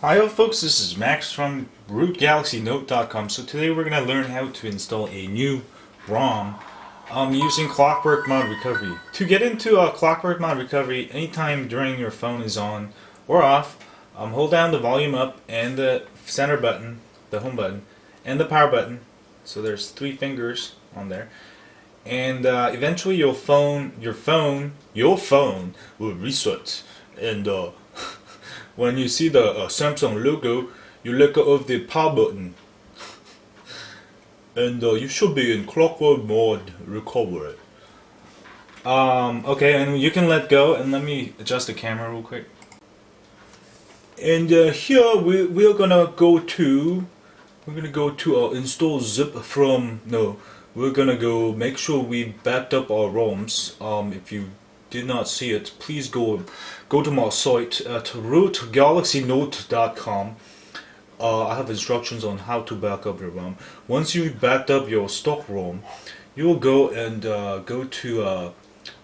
Hi folks, this is Max from RootGalaxyNote.com. So today we're going to learn how to install a new ROM using Clockwork Mod Recovery. To get into Clockwork Mod Recovery, anytime during your phone is on or off, hold down the volume up and the center button, the home button, and the power button. So there's three fingers on there. And eventually your phone will reset. And when you see the Samsung logo, you let go of the power button, and you should be in Clockwork Mod Recovery. Okay, and you can let go, and let me adjust the camera real quick. And here we're gonna go to install zip from we're gonna go make sure we backed up our ROMs. If you did not see it, please go to my site at rootgalaxynote.com. I have instructions on how to back up your ROM. Once you've backed up your stock ROM, you will go and go to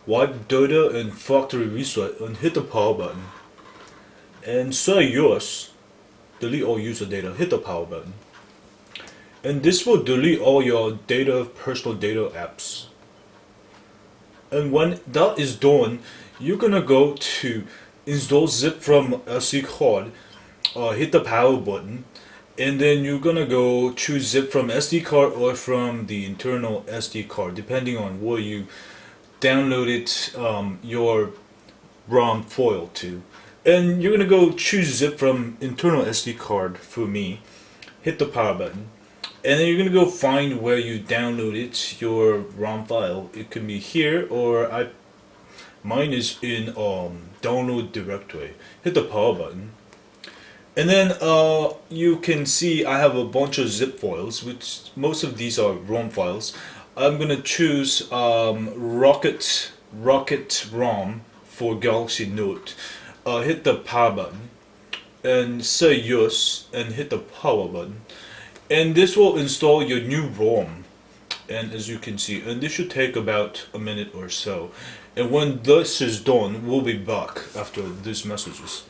wipe data and factory reset and hit the power button. And say yes, delete all user data, hit the power button. And this will delete all your data, personal data apps. And when that is done, you're gonna go to install zip from SD card, hit the power button, and then you're gonna go choose zip from SD card or from the internal SD card, depending on where you downloaded your ROM file to. And you're gonna go choose zip from internal SD card for me, hit the power button. And then you're gonna go find where you downloaded your ROM file. It can be here, or mine is in download directory. Hit the power button, and then you can see I have a bunch of zip files, which most of these are ROM files. I'm gonna choose Rocket ROM for Galaxy Note. Hit the power button, and say yes, and hit the power button. And this will install your new ROM, and as you can see, and this should take about a minute or so. And when this is done, we'll be back after these messages.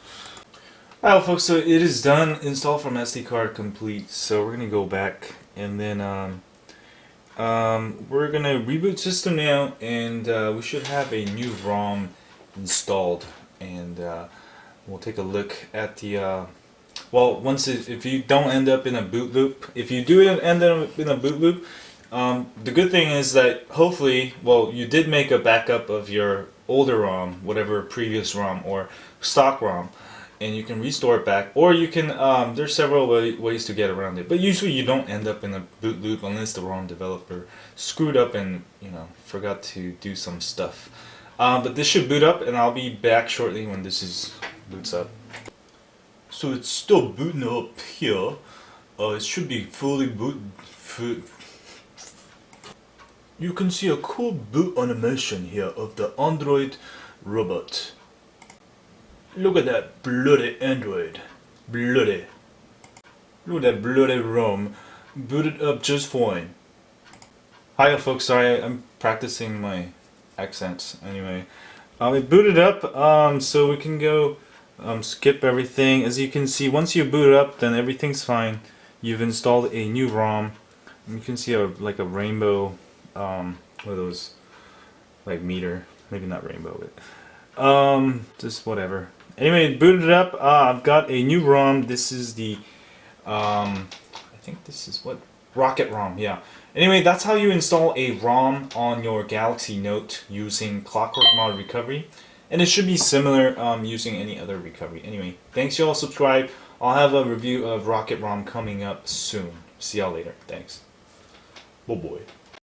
Alright folks, so it is done. Install from SD card complete. So we're gonna go back, and then we're gonna reboot system now, and we should have a new ROM installed. And we'll take a look at the well, if you don't end up in a boot loop, if you do end up in a boot loop, the good thing is that hopefully, well, you did make a backup of your older ROM, whatever previous ROM or stock ROM, and you can restore it back, or you can, there's several ways to get around it, but usually you don't end up in a boot loop unless the ROM developer screwed up and, forgot to do some stuff. But this should boot up, and I'll be back shortly when this boots up. So it's still booting up here. It should be fully booted. You can see a cool boot animation here of the Android robot. Look at that bloody Android. Bloody. Look at that bloody ROM. Booted up just fine. Hiya folks, sorry, I'm practicing my accents anyway. It booted up, so we can go skip everything. As you can see, once you boot up, then everything's fine. You've installed a new ROM. You can see like a rainbow, what are those, like meter, maybe not rainbow, but just whatever. Anyway, booted up. I've got a new ROM. This is the I think this is what, Rocket ROM, yeah. Anyway, that's how you install a ROM on your Galaxy Note using Clockwork Mod Recovery. And it should be similar using any other recovery. Anyway, thanks y'all, subscribe. I'll have a review of Rocket ROM coming up soon. See y'all later. Thanks. Oh boy.